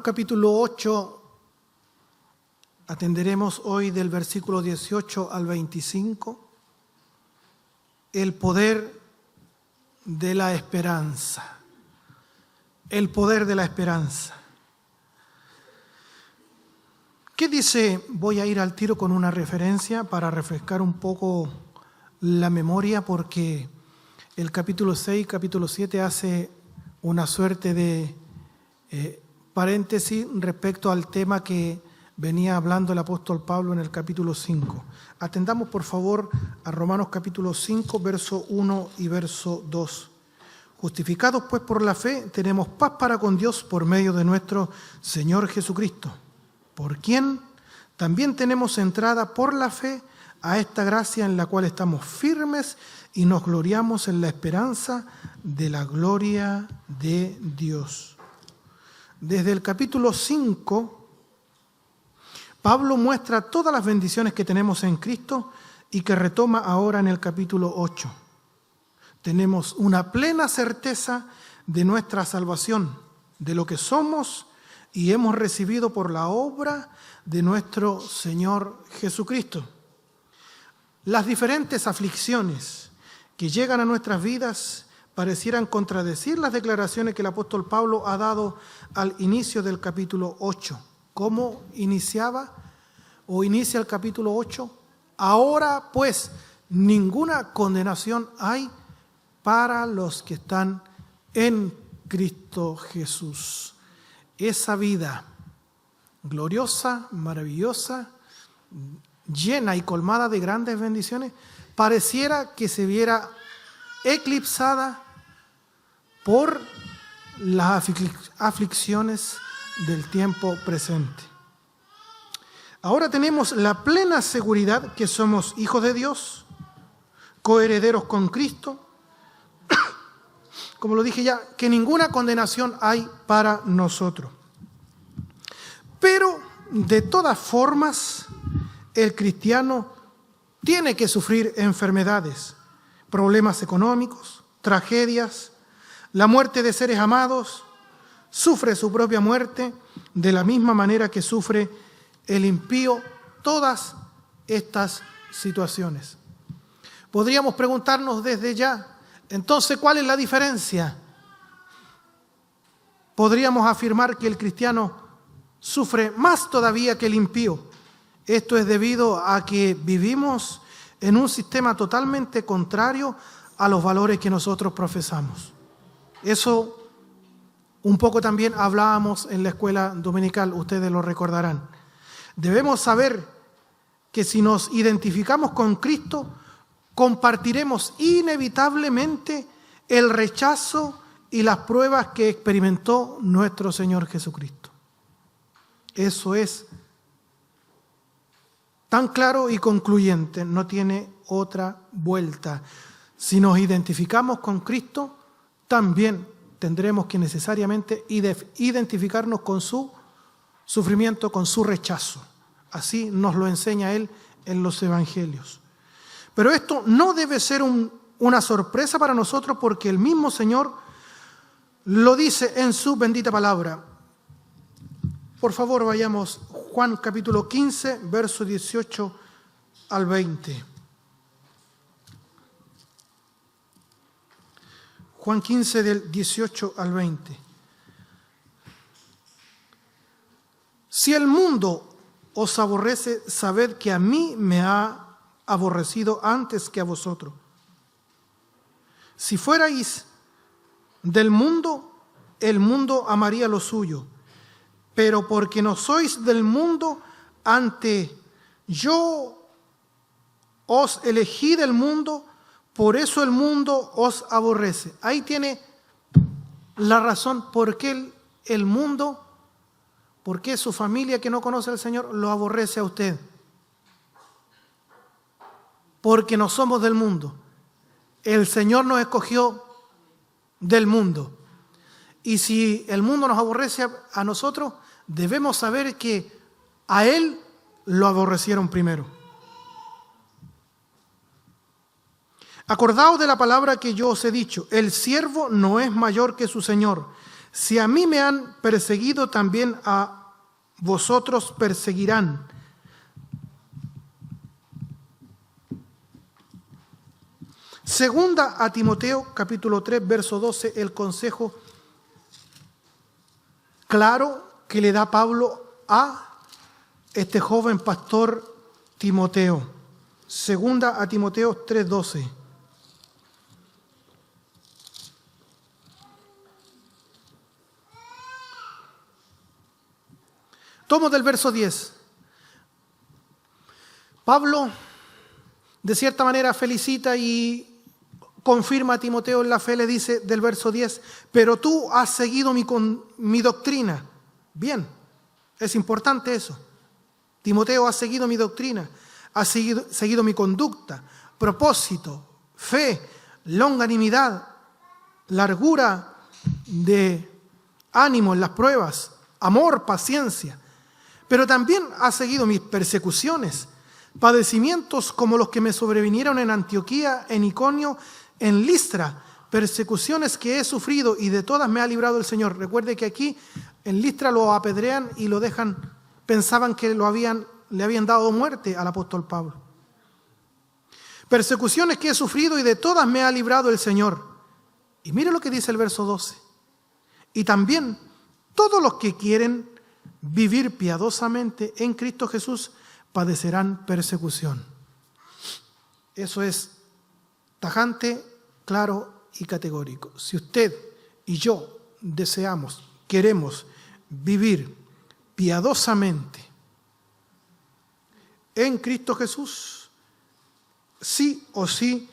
capítulo 8, atenderemos hoy del versículo 18 al 25, el poder de la esperanza. El poder de la esperanza. ¿Qué dice? Voy a ir al tiro con una referencia para refrescar un poco la memoria, porque el capítulo 6, capítulo 7 hace una suerte de paréntesis respecto al tema que venía hablando el apóstol Pablo en el capítulo 5. Atendamos por favor a Romanos capítulo 5, verso 1 y verso 2. Justificados pues por la fe, tenemos paz para con Dios por medio de nuestro Señor Jesucristo, por quien también tenemos entrada por la fe a esta gracia en la cual estamos firmes y nos gloriamos en la esperanza de la gloria de Dios. Desde el capítulo 5, Pablo muestra todas las bendiciones que tenemos en Cristo y que retoma ahora en el capítulo 8. Tenemos una plena certeza de nuestra salvación, de lo que somos y hemos recibido por la obra de nuestro Señor Jesucristo. Las diferentes aflicciones que llegan a nuestras vidas parecieran contradecir las declaraciones que el apóstol Pablo ha dado al inicio del capítulo 8. ¿Cómo iniciaba o inicia el capítulo 8? Ahora pues ninguna condenación hay para los que están en Cristo Jesús. Esa vida gloriosa, maravillosa, llena y colmada de grandes bendiciones, pareciera que se viera eclipsada por las aflicciones del tiempo presente. Ahora tenemos la plena seguridad que somos hijos de Dios, coherederos con Cristo, como lo dije ya, que ninguna condenación hay para nosotros. Pero de todas formas, el cristiano tiene que sufrir enfermedades, problemas económicos, tragedias, la muerte de seres amados, sufre su propia muerte de la misma manera que sufre el impío todas estas situaciones. Podríamos preguntarnos desde ya, entonces, ¿cuál es la diferencia? Podríamos afirmar que el cristiano sufre más todavía que el impío. Esto es debido a que vivimos en un sistema totalmente contrario a los valores que nosotros profesamos. Eso un poco también hablábamos en la escuela dominical, ustedes lo recordarán. Debemos saber que si nos identificamos con Cristo, compartiremos inevitablemente el rechazo y las pruebas que experimentó nuestro Señor Jesucristo. Eso es tan claro y concluyente, no tiene otra vuelta. Si nos identificamos con Cristo, también tendremos que necesariamente identificarnos con su sufrimiento, con su rechazo. Así nos lo enseña Él en los Evangelios. Pero esto no debe ser una sorpresa para nosotros, porque el mismo Señor lo dice en su bendita palabra. Por favor, vayamos Juan capítulo 15, verso 18 al 20. Juan 15 del 18 al 20. Si el mundo os aborrece, sabed que a mí me ha aborrecido antes que a vosotros. Si fuerais del mundo, el mundo amaría lo suyo. Pero porque no sois del mundo, antes yo os elegí del mundo, por eso el mundo os aborrece. Ahí tiene la razón por qué el mundo, por qué su familia que no conoce al Señor lo aborrece a usted. Porque no somos del mundo. El Señor nos escogió del mundo. Y si el mundo nos aborrece a nosotros, debemos saber que a Él lo aborrecieron primero. Acordaos de la palabra que yo os he dicho: el siervo no es mayor que su Señor. Si a mí me han perseguido, también a vosotros perseguirán. Segunda a Timoteo, capítulo 3, verso 12, el consejo claro que le da Pablo a este joven pastor Timoteo. Segunda a Timoteo 3, 12. Tomo del verso 10. Pablo, de cierta manera, felicita y confirma a Timoteo en la fe, le dice del verso 10, pero tú has seguido mi doctrina. Bien, es importante eso. Timoteo ha seguido mi doctrina, ha seguido mi conducta, propósito, fe, longanimidad, largura de ánimo en las pruebas, amor, paciencia. Pero también ha seguido mis persecuciones, padecimientos como los que me sobrevinieron en Antioquía, en Iconio, en Listra, persecuciones que he sufrido y de todas me ha librado el Señor. Recuerde que aquí en Listra lo apedrean y lo dejan, pensaban que le habían dado muerte al apóstol Pablo. Persecuciones que he sufrido y de todas me ha librado el Señor. Y mire lo que dice el verso 12. Y también todos los que quieren vivir piadosamente en Cristo Jesús padecerán persecución. Eso es tajante, claro y categórico. Si usted y yo queremos vivir piadosamente en Cristo Jesús, sí o sí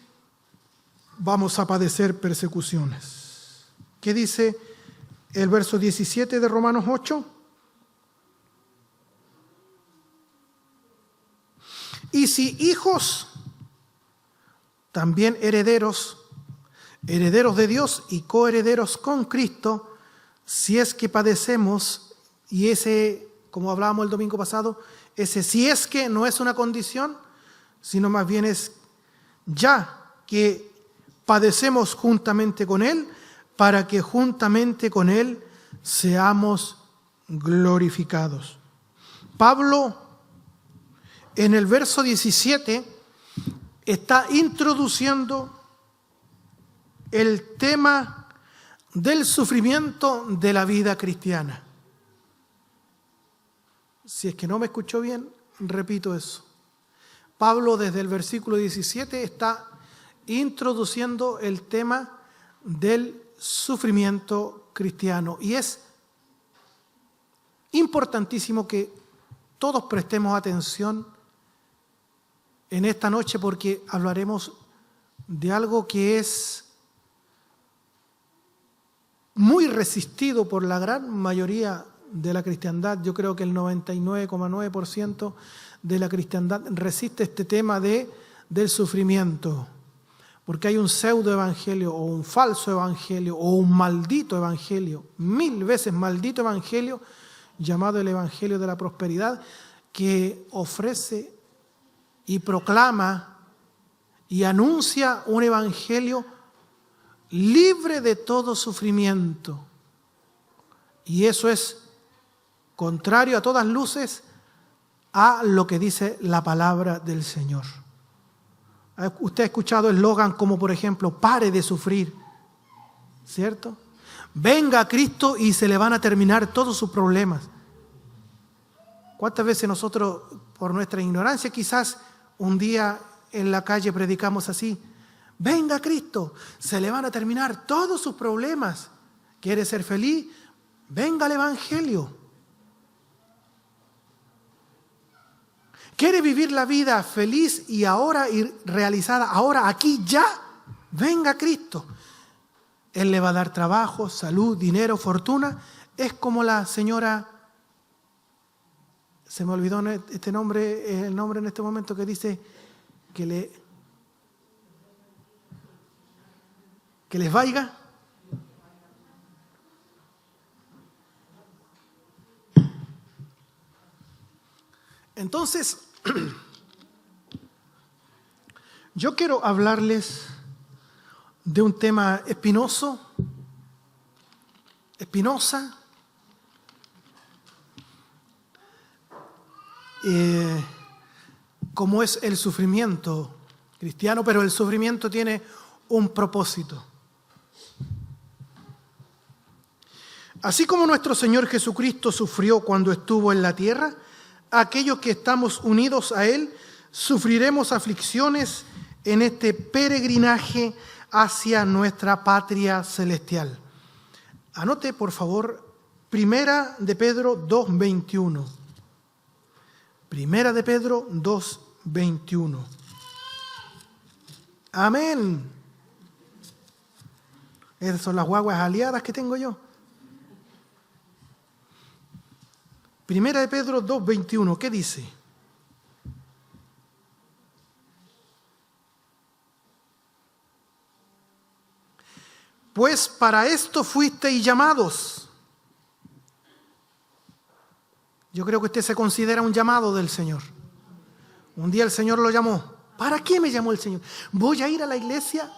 vamos a padecer persecuciones. ¿Qué dice el verso 17 de Romanos 8? Y si hijos, también herederos de Dios y coherederos con Cristo, si es que padecemos, y ese, como hablábamos el domingo pasado, ese si es que no es una condición, sino más bien es ya que padecemos juntamente con Él, para que juntamente con Él seamos glorificados. Pablo, en el verso 17, está introduciendo el tema del sufrimiento de la vida cristiana. Si es que no me escuchó bien, repito eso. Pablo, desde el versículo 17, está introduciendo el tema del sufrimiento cristiano. Y es importantísimo que todos prestemos atención en esta noche, porque hablaremos de algo que es muy resistido por la gran mayoría de la cristiandad. Yo creo que el 99,9% de la cristiandad resiste este tema del sufrimiento, porque hay un pseudo evangelio o un falso evangelio o un maldito evangelio, 1000 veces maldito evangelio, llamado el evangelio de la prosperidad, que ofrece y proclama y anuncia un evangelio libre de todo sufrimiento. Y eso es contrario a todas luces a lo que dice la palabra del Señor. Usted ha escuchado eslogan como, por ejemplo, pare de sufrir, ¿cierto? Venga a Cristo y se le van a terminar todos sus problemas. ¿Cuántas veces nosotros, por nuestra ignorancia, quizás un día en la calle predicamos así? Venga a Cristo, se le van a terminar todos sus problemas. ¿Quiere ser feliz? Venga al Evangelio. ¿Quiere vivir la vida feliz y ahora y realizada, ahora, aquí, ya? Venga a Cristo. Él le va a dar trabajo, salud, dinero, fortuna. Es como la señora, se me olvidó el nombre en este momento, que dice que les vaya. Entonces, yo quiero hablarles de un tema espinoso, espinosa, como es el sufrimiento cristiano, pero el sufrimiento tiene un propósito. Así como nuestro Señor Jesucristo sufrió cuando estuvo en la tierra, aquellos que estamos unidos a Él sufriremos aflicciones en este peregrinaje hacia nuestra patria celestial. Anote, por favor, Primera de Pedro 2:21. Primera de Pedro 2:21. Amén. Esas son las guaguas aliadas que tengo yo. Primera de Pedro 2:21, ¿qué dice? Pues para esto fuisteis llamados. Yo creo que usted se considera un llamado del Señor. Un día el Señor lo llamó. ¿Para qué me llamó el Señor? Voy a ir a la iglesia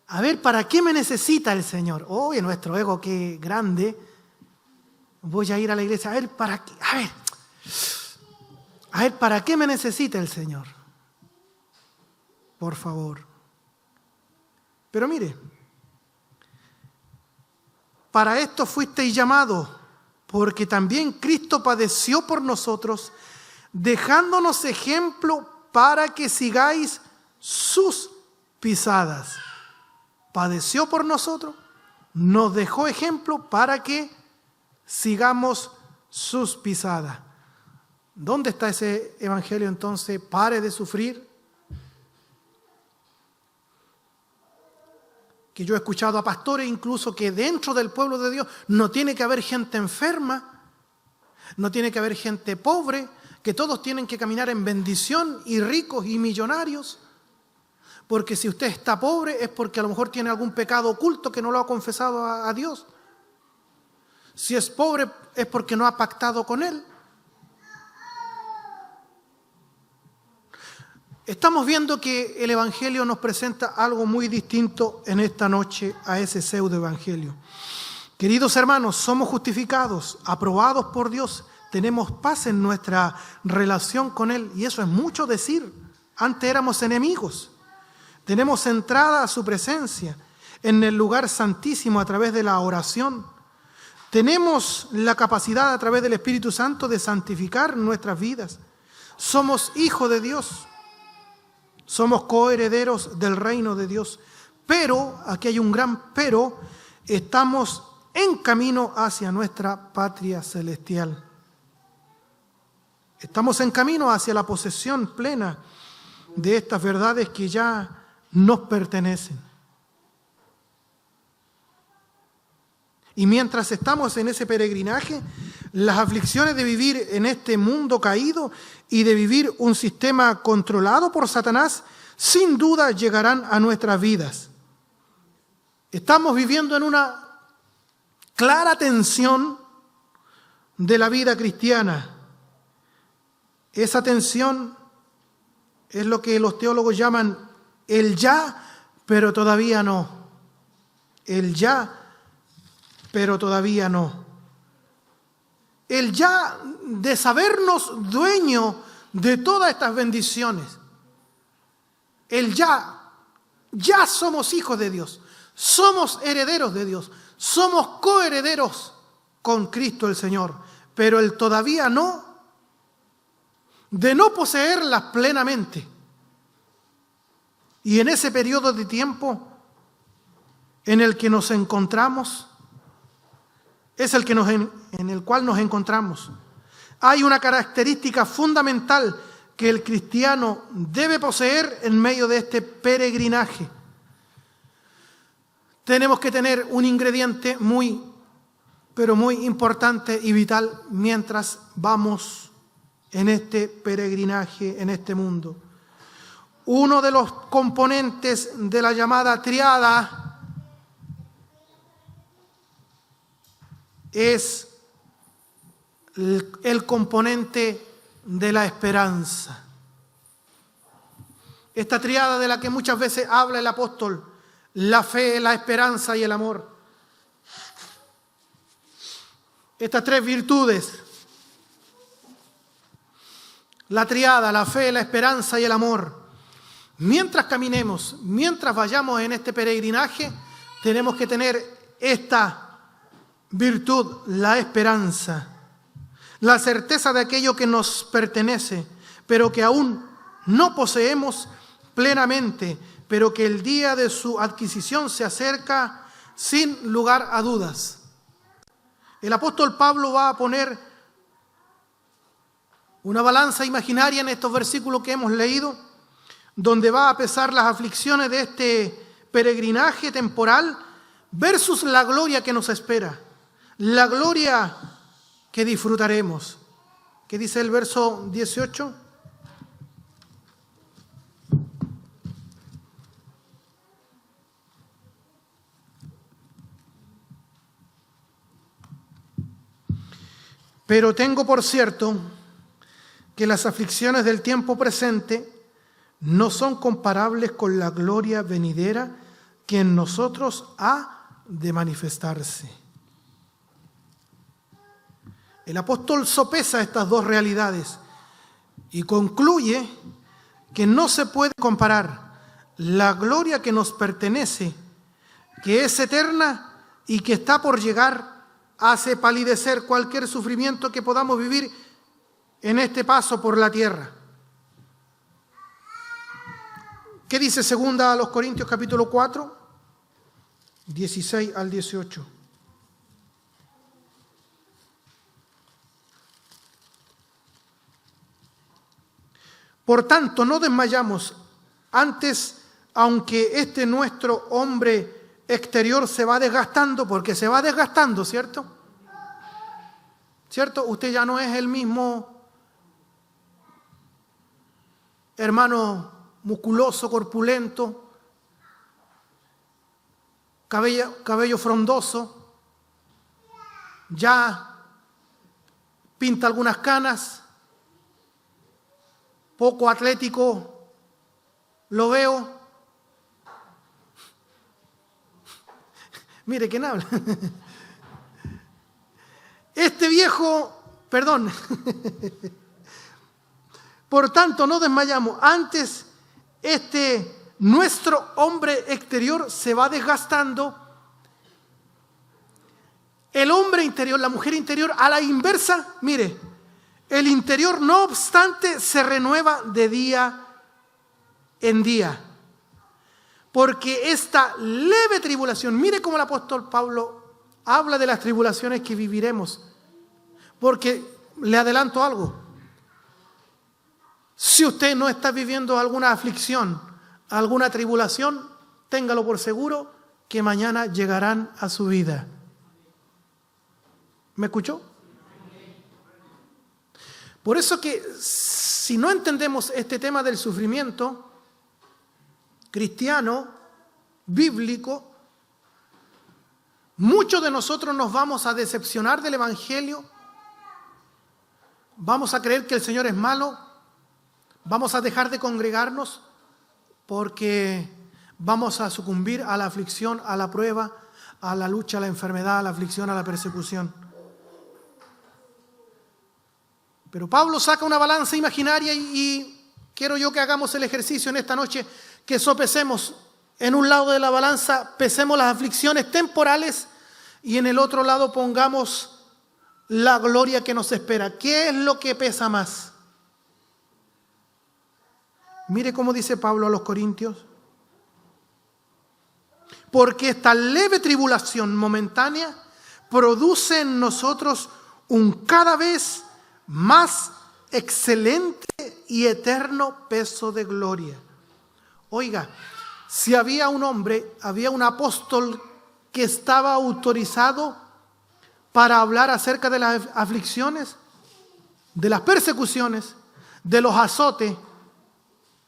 a ver para qué me necesita el Señor. Oye, nuestro ego, qué grande. Voy a ir a la iglesia a ver para qué. A ver para qué me necesita el Señor. Por favor. Pero mire, para esto fuisteis llamados, porque también Cristo padeció por nosotros, dejándonos ejemplo para que sigáis sus pisadas. Padeció por nosotros, nos dejó ejemplo para que sigamos sus pisadas. ¿Dónde está ese evangelio entonces? Pare de sufrir. Que yo he escuchado a pastores incluso que dentro del pueblo de Dios no tiene que haber gente enferma, no tiene que haber gente pobre, que todos tienen que caminar en bendición y ricos y millonarios. Porque si usted está pobre es porque a lo mejor tiene algún pecado oculto que no lo ha confesado a Dios. Si es pobre es porque no ha pactado con Él. Estamos viendo que el Evangelio nos presenta algo muy distinto en esta noche a ese pseudo-evangelio. Queridos hermanos, somos justificados, aprobados por Dios, tenemos paz en nuestra relación con Él, y eso es mucho decir. Antes éramos enemigos. Tenemos entrada a su presencia en el lugar santísimo a través de la oración. Tenemos la capacidad a través del Espíritu Santo de santificar nuestras vidas. Somos hijos de Dios. Somos coherederos del reino de Dios. Pero, aquí hay un gran pero, estamos en camino hacia nuestra patria celestial. Estamos en camino hacia la posesión plena de estas verdades que ya nos pertenecen. Y mientras estamos en ese peregrinaje, las aflicciones de vivir en este mundo caído y de vivir un sistema controlado por Satanás, sin duda llegarán a nuestras vidas. Estamos viviendo en una clara tensión de la vida cristiana. Esa tensión es lo que los teólogos llaman el ya, pero todavía no. El ya, pero todavía no. El ya de sabernos dueño de todas estas bendiciones. El ya somos hijos de Dios, somos herederos de Dios, somos coherederos con Cristo el Señor, pero el todavía no, de no poseerlas plenamente. Y en ese periodo de tiempo en el que nos encontramos, es en el cual nos encontramos. Hay una característica fundamental que el cristiano debe poseer en medio de este peregrinaje. Tenemos que tener un ingrediente muy, pero muy importante y vital mientras vamos en este peregrinaje, en este mundo. Uno de los componentes de la llamada triada es el componente de la esperanza. Esta triada de la que muchas veces habla el apóstol, la fe, la esperanza y el amor. Estas tres virtudes, la triada, la fe, la esperanza y el amor. Mientras caminemos, mientras vayamos en este peregrinaje, tenemos que tener esta virtud, la esperanza, la certeza de aquello que nos pertenece, pero que aún no poseemos plenamente, pero que el día de su adquisición se acerca sin lugar a dudas. El apóstol Pablo va a poner una balanza imaginaria en estos versículos que hemos leído, donde va a pesar las aflicciones de este peregrinaje temporal versus la gloria que nos espera, la gloria que disfrutaremos. ¿Qué dice el verso 18? Pero tengo por cierto que las aflicciones del tiempo presente no son comparables con la gloria venidera que en nosotros ha de manifestarse. El apóstol sopesa estas dos realidades y concluye que no se puede comparar la gloria que nos pertenece, que es eterna y que está por llegar, hace palidecer cualquier sufrimiento que podamos vivir en este paso por la tierra. ¿Qué dice 2 Corintios capítulo 4, 16 al 18? Por tanto, no desmayamos, antes, aunque este nuestro hombre exterior se va desgastando, porque se va desgastando, ¿cierto? ¿Cierto? Usted ya no es el mismo hermano musculoso, corpulento, cabello frondoso, ya pinta algunas canas, poco atlético lo veo. Mire quién habla. Este viejo, perdón. Por tanto, no desmayamos. Antes, nuestro hombre exterior se va desgastando. El hombre interior, la mujer interior, a la inversa, mire, el interior, no obstante, se renueva de día en día. Porque esta leve tribulación, mire cómo el apóstol Pablo habla de las tribulaciones que viviremos. Porque le adelanto algo. Si usted no está viviendo alguna aflicción, alguna tribulación, téngalo por seguro que mañana llegarán a su vida. ¿Me escuchó? Por eso que si no entendemos este tema del sufrimiento cristiano, bíblico, muchos de nosotros nos vamos a decepcionar del Evangelio, vamos a creer que el Señor es malo, vamos a dejar de congregarnos porque vamos a sucumbir a la aflicción, a la prueba, a la lucha, a la enfermedad, a la aflicción, a la persecución. Pero Pablo saca una balanza imaginaria y quiero yo que hagamos el ejercicio en esta noche, que sopesemos en un lado de la balanza, pesemos las aflicciones temporales y en el otro lado pongamos la gloria que nos espera. ¿Qué es lo que pesa más? Mire cómo dice Pablo a los Corintios. Porque esta leve tribulación momentánea produce en nosotros un cada vez más excelente y eterno peso de gloria. Oiga, si había un hombre, había un apóstol que estaba autorizado para hablar acerca de las aflicciones, de las persecuciones, de los azotes,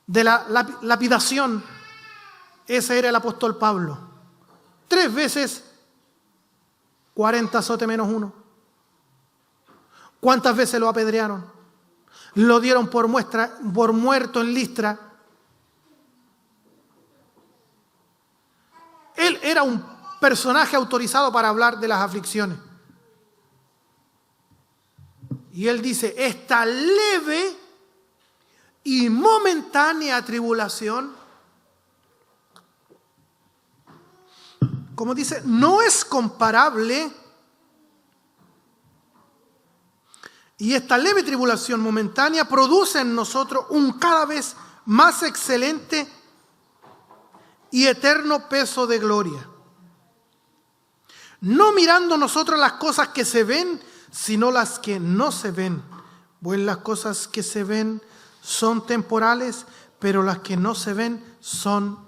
de la lapidación, ese era el apóstol Pablo. 3 veces 40 azotes menos 1. ¿Cuántas veces lo apedrearon? Lo dieron por muerto en Listra. Él era un personaje autorizado para hablar de las aflicciones. Y él dice, esta leve y momentánea tribulación, como dice, no es comparable. Y esta leve tribulación momentánea produce en nosotros un cada vez más excelente y eterno peso de gloria. No mirando nosotros las cosas que se ven, sino las que no se ven. Pues las cosas que se ven son temporales, pero las que no se ven son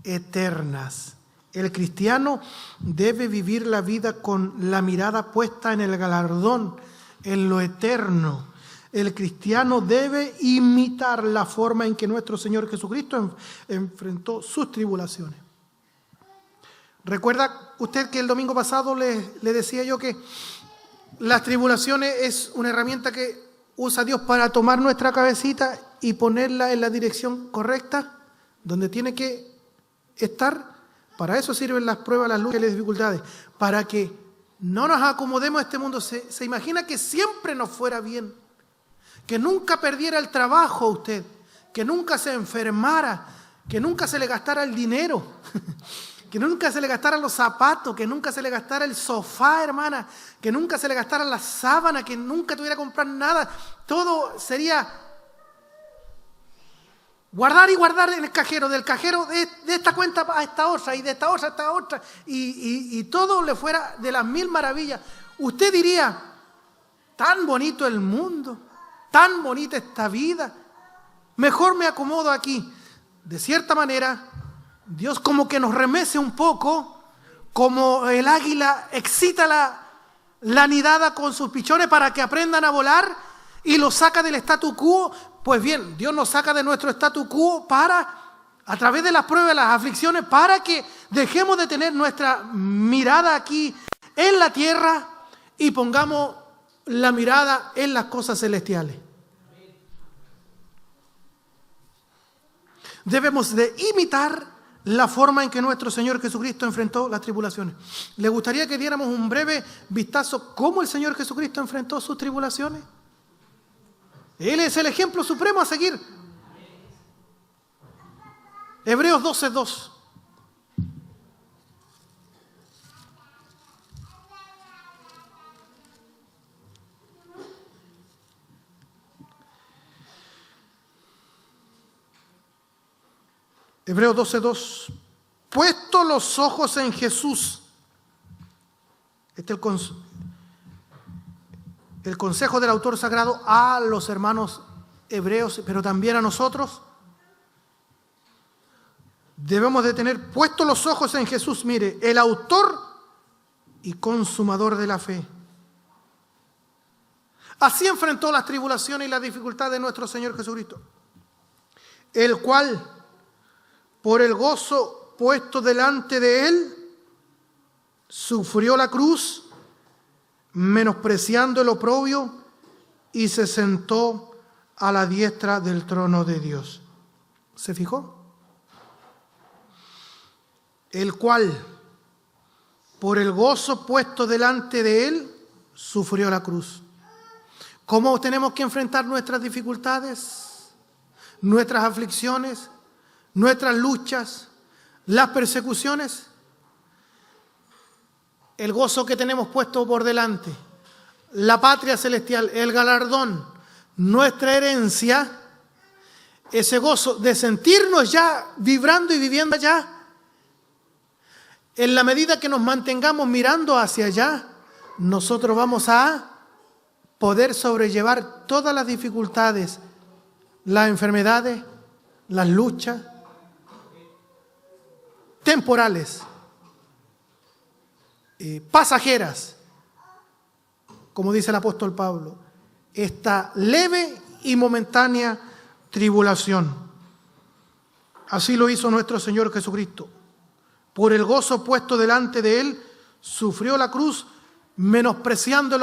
eternas. El cristiano debe vivir la vida con la mirada puesta en el galardón, en lo eterno. El cristiano debe imitar la forma en que nuestro Señor Jesucristo enfrentó sus tribulaciones. ¿Recuerda usted que el domingo pasado le decía yo que las tribulaciones es una herramienta que usa Dios para tomar nuestra cabecita y ponerla en la dirección correcta, donde tiene que estar? Para eso sirven las pruebas, las luchas y las dificultades, para que no nos acomodemos a este mundo. Se imagina que siempre nos fuera bien, que nunca perdiera el trabajo usted, que nunca se enfermara, que nunca se le gastara el dinero, que nunca se le gastaran los zapatos, que nunca se le gastara el sofá, hermana, que nunca se le gastara la sábana, que nunca tuviera que comprar nada. Todo sería guardar y guardar en el cajero, del cajero de esta cuenta a esta otra, y de esta otra a esta otra, y todo le fuera de las mil maravillas. Usted diría, tan bonito el mundo, tan bonita esta vida, mejor me acomodo aquí. De cierta manera, Dios como que nos remece un poco, como el águila excita la nidada con sus pichones para que aprendan a volar y los saca del statu quo. Pues bien, Dios nos saca de nuestro statu quo a través de las pruebas, las aflicciones, para que dejemos de tener nuestra mirada aquí en la tierra y pongamos la mirada en las cosas celestiales. Debemos de imitar la forma en que nuestro Señor Jesucristo enfrentó las tribulaciones. ¿Le gustaría que diéramos un breve vistazo cómo el Señor Jesucristo enfrentó sus tribulaciones? Él es el ejemplo supremo a seguir. Hebreos 12:2. Hebreos 12:2. Puesto los ojos en Jesús. Este es el consejo del autor sagrado a los hermanos hebreos, pero también a nosotros. Debemos de tener puestos los ojos en Jesús, mire, el autor y consumador de la fe. Así enfrentó las tribulaciones y las dificultades de nuestro Señor Jesucristo, el cual, por el gozo puesto delante de él, sufrió la cruz, menospreciando el oprobio, y se sentó a la diestra del trono de Dios. ¿Se fijó? El cual, por el gozo puesto delante de él, sufrió la cruz. ¿Cómo tenemos que enfrentar nuestras dificultades, nuestras aflicciones, nuestras luchas, las persecuciones? El gozo que tenemos puesto por delante, la patria celestial, el galardón, nuestra herencia, ese gozo de sentirnos ya vibrando y viviendo allá. En la medida que nos mantengamos mirando hacia allá, nosotros vamos a poder sobrellevar todas las dificultades, las enfermedades, las luchas temporales, pasajeras, como dice el apóstol Pablo, esta leve y momentánea tribulación. Así lo hizo nuestro Señor Jesucristo. Por el gozo puesto delante de él, sufrió la cruz, menospreciando el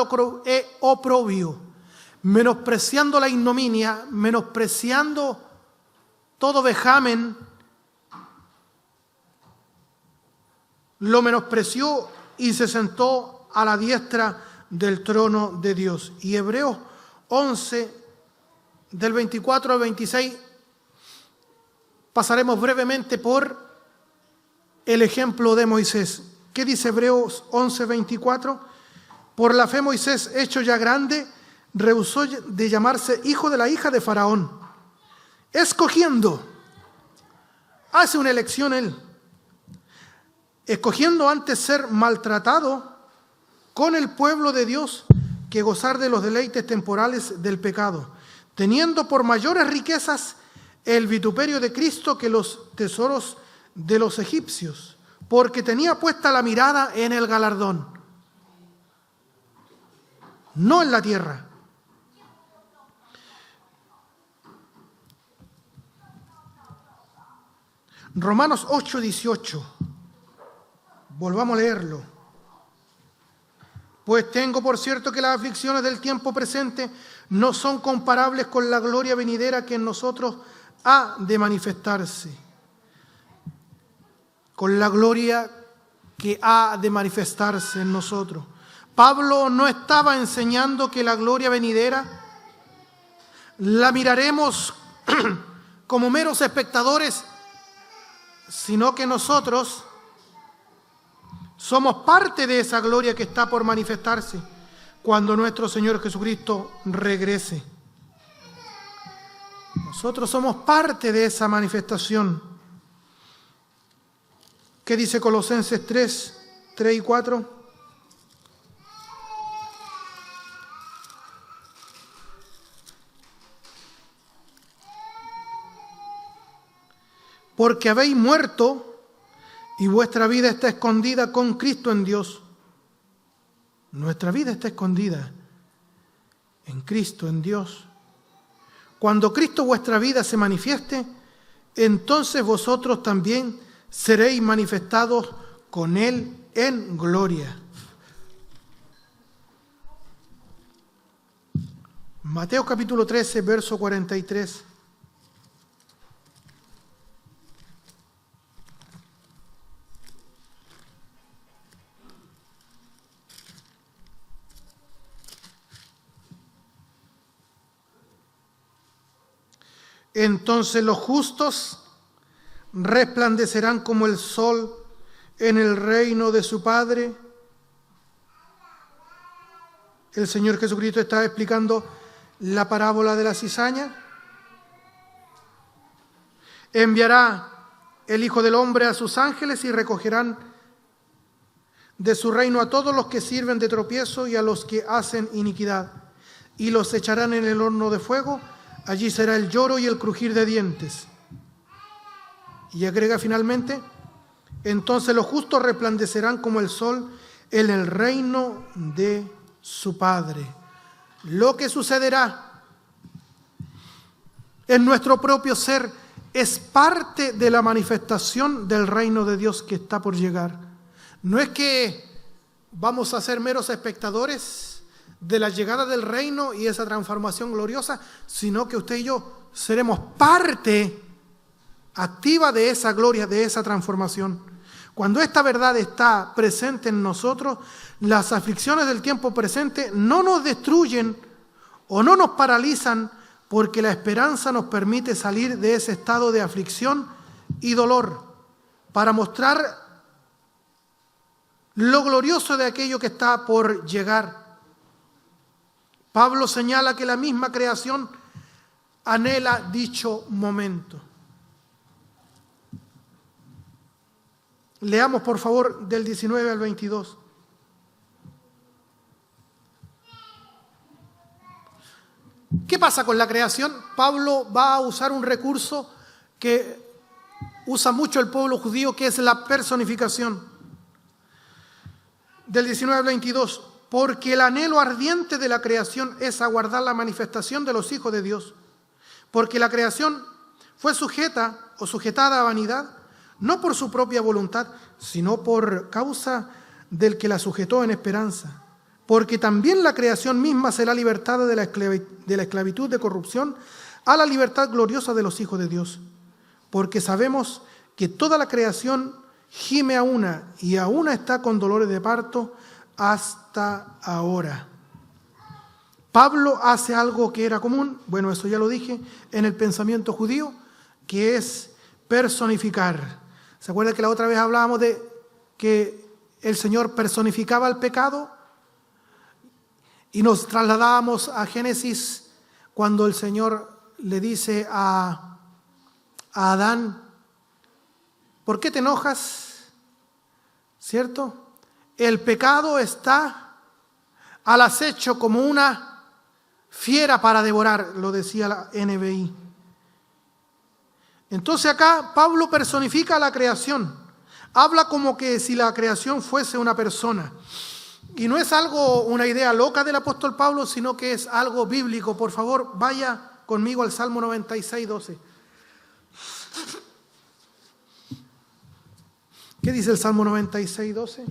oprobio, menospreciando la ignominia, menospreciando todo vejamen. Lo menospreció y se sentó a la diestra del trono de Dios. Y Hebreos 11, del 24 al 26, pasaremos brevemente por el ejemplo de Moisés. ¿Qué dice Hebreos 11, 24? Por la fe Moisés, hecho ya grande, rehusó de llamarse hijo de la hija de Faraón, escogiendo, hace una elección él, escogiendo antes ser maltratado con el pueblo de Dios que gozar de los deleites temporales del pecado, teniendo por mayores riquezas el vituperio de Cristo que los tesoros de los egipcios, porque tenía puesta la mirada en el galardón, no en la tierra. Romanos 8, 18. Volvamos a leerlo. Pues tengo por cierto que las aflicciones del tiempo presente no son comparables con la gloria venidera que en nosotros ha de manifestarse. Con la gloria que ha de manifestarse en nosotros. Pablo no estaba enseñando que la gloria venidera la miraremos como meros espectadores, sino que nosotros somos parte de esa gloria que está por manifestarse cuando nuestro Señor Jesucristo regrese. Nosotros somos parte de esa manifestación. ¿Qué dice Colosenses 3, 3 y 4? Porque habéis muerto y vuestra vida está escondida con Cristo en Dios. Nuestra vida está escondida en Cristo, en Dios. Cuando Cristo vuestra vida se manifieste, entonces vosotros también seréis manifestados con Él en gloria. Mateo capítulo 13, verso 43. Entonces los justos resplandecerán como el sol en el reino de su Padre. El Señor Jesucristo está explicando la parábola de la cizaña. Enviará el Hijo del Hombre a sus ángeles y recogerán de su reino a todos los que sirven de tropiezo y a los que hacen iniquidad, y los echarán en el horno de fuego. Allí será el lloro y el crujir de dientes. Y agrega finalmente, entonces los justos resplandecerán como el sol en el reino de su Padre. Lo que sucederá en nuestro propio ser es parte de la manifestación del reino de Dios que está por llegar. No es que vamos a ser meros espectadores de la llegada del reino y esa transformación gloriosa, sino que usted y yo seremos parte activa de esa gloria, de esa transformación. Cuando esta verdad está presente en nosotros, las aflicciones del tiempo presente no nos destruyen o no nos paralizan, porque la esperanza nos permite salir de ese estado de aflicción y dolor para mostrar lo glorioso de aquello que está por llegar. Pablo señala que la misma creación anhela dicho momento. Leamos por favor del 19 al 22. ¿Qué pasa con la creación? Pablo va a usar un recurso que usa mucho el pueblo judío, que es la personificación. Del 19 al 22. Porque el anhelo ardiente de la creación es aguardar la manifestación de los hijos de Dios. Porque la creación fue sujeta o sujetada a vanidad, no por su propia voluntad, sino por causa del que la sujetó en esperanza. Porque también la creación misma será libertada de la esclavitud de corrupción a la libertad gloriosa de los hijos de Dios. Porque sabemos que toda la creación gime a una y a una está con dolores de parto hasta ahora. Pablo hace algo que era común, bueno, eso ya lo dije, en el pensamiento judío, que es personificar. ¿Se acuerdan que la otra vez hablábamos de que el Señor personificaba el pecado? Y nos trasladábamos a Génesis cuando el Señor le dice a Adán, ¿por qué te enojas? ¿Cierto? El pecado está al acecho como una fiera para devorar, lo decía la NBI. Entonces acá Pablo personifica la creación. Habla como que si la creación fuese una persona. Y no es algo, una idea loca del apóstol Pablo, sino que es algo bíblico. Por favor, vaya conmigo al Salmo 96, 12. ¿Qué dice el Salmo 96, 12?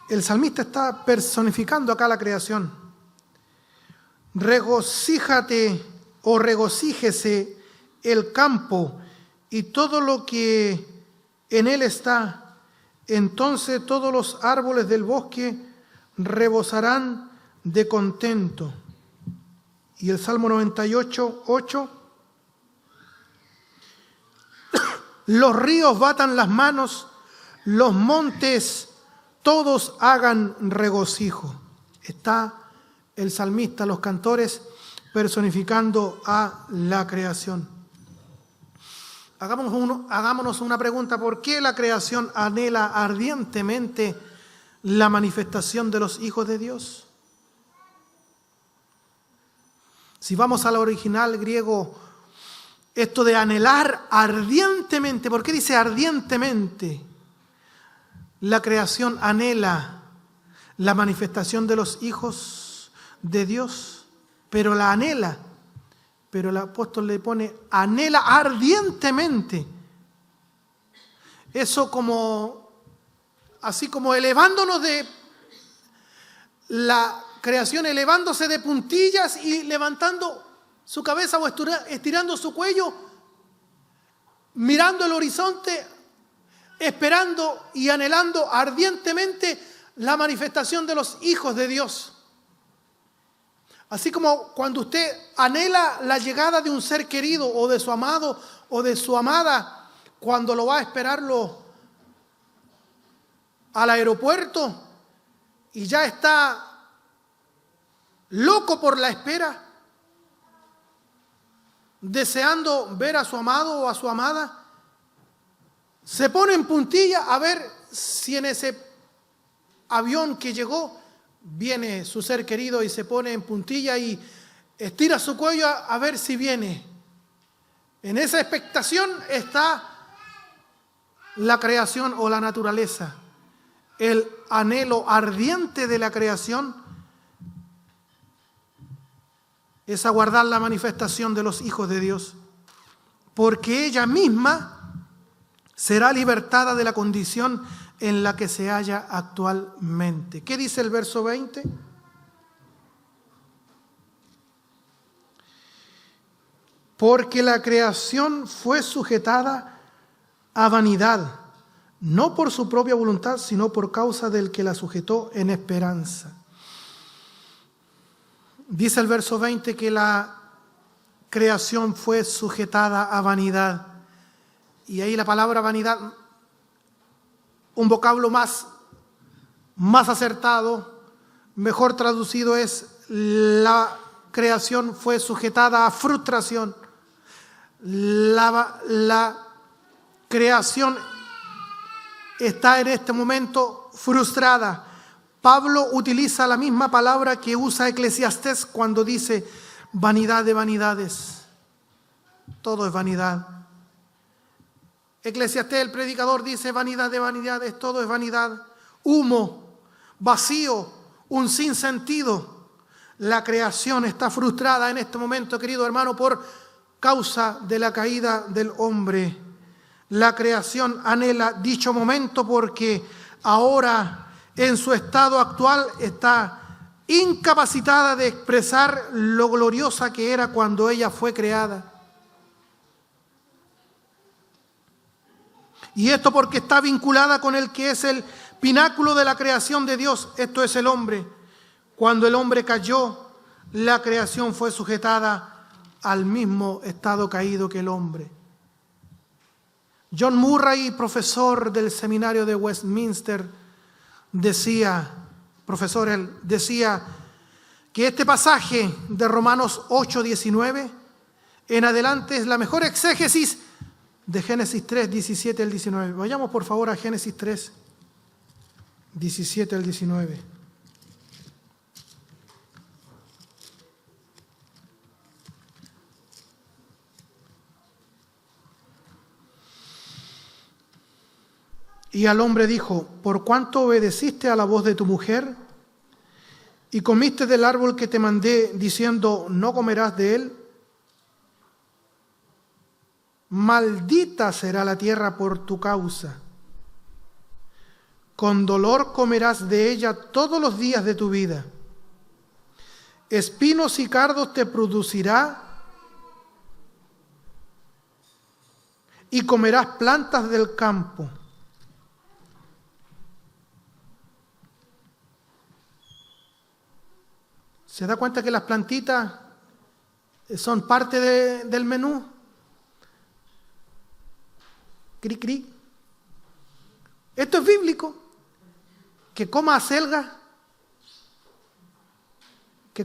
El salmista está personificando acá la creación. Regocíjate o regocíjese el campo y todo lo que en él está. Entonces todos los árboles del bosque rebosarán de contento. Y el Salmo 98, 8. Los ríos batan las manos, los montes todos hagan regocijo. Está el salmista, los cantores, personificando a la creación. Hagámonos una pregunta. ¿Por qué la creación anhela ardientemente la manifestación de los hijos de Dios? Si vamos al original griego, esto de anhelar ardientemente, ¿por qué dice ardientemente? La creación anhela la manifestación de los hijos de Dios, pero la anhela. Pero el apóstol le pone anhela ardientemente. Eso así como elevándonos de la creación, elevándose de puntillas y levantando su cabeza o estirando su cuello, mirando el horizonte, esperando y anhelando ardientemente la manifestación de los hijos de Dios. Así como cuando usted anhela la llegada de un ser querido o de su amado o de su amada, cuando lo va a esperarlo al aeropuerto y ya está loco por la espera, deseando ver a su amado o a su amada, se pone en puntilla a ver si en ese avión que llegó viene su ser querido, y se pone en puntilla y estira su cuello a ver si viene. En esa expectación está la creación o la naturaleza. El anhelo ardiente de la creación es aguardar la manifestación de los hijos de Dios, porque ella misma será libertada de la condición en la que se halla actualmente. ¿Qué dice el verso 20? Porque la creación fue sujetada a vanidad, no por su propia voluntad, sino por causa del que la sujetó en esperanza. Dice el verso 20 que la creación fue sujetada a vanidad. Y ahí la palabra vanidad, un vocablo más acertado, mejor traducido, es la creación fue sujetada a frustración. La creación está en este momento frustrada. Pablo utiliza la misma palabra que usa Eclesiastés cuando dice vanidad de vanidades. Todo es vanidad. Eclesiastés, el predicador, dice vanidad de vanidades, todo es vanidad. Humo, vacío, un sinsentido. La creación está frustrada en este momento, querido hermano, por causa de la caída del hombre. La creación anhela dicho momento porque ahora en su estado actual está incapacitada de expresar lo gloriosa que era cuando ella fue creada. Y esto porque está vinculada con el que es el pináculo de la creación de Dios, esto es el hombre. Cuando el hombre cayó, la creación fue sujetada al mismo estado caído que el hombre. John Murray, profesor del seminario de Westminster, decía que este pasaje de Romanos 8:19 en adelante es la mejor exégesis de Génesis 3, 17 al 19. Vayamos por favor a Génesis 3, 17 al 19. Y al hombre dijo: por cuanto obedeciste a la voz de tu mujer y comiste del árbol que te mandé diciendo no comerás de él, maldita será la tierra por tu causa. Con dolor comerás de ella todos los días de tu vida. Espinos y cardos te producirá y comerás plantas del campo. ¿Se da cuenta que las plantitas son parte del menú? Cri, cri. Esto es bíblico. Que coma acelga.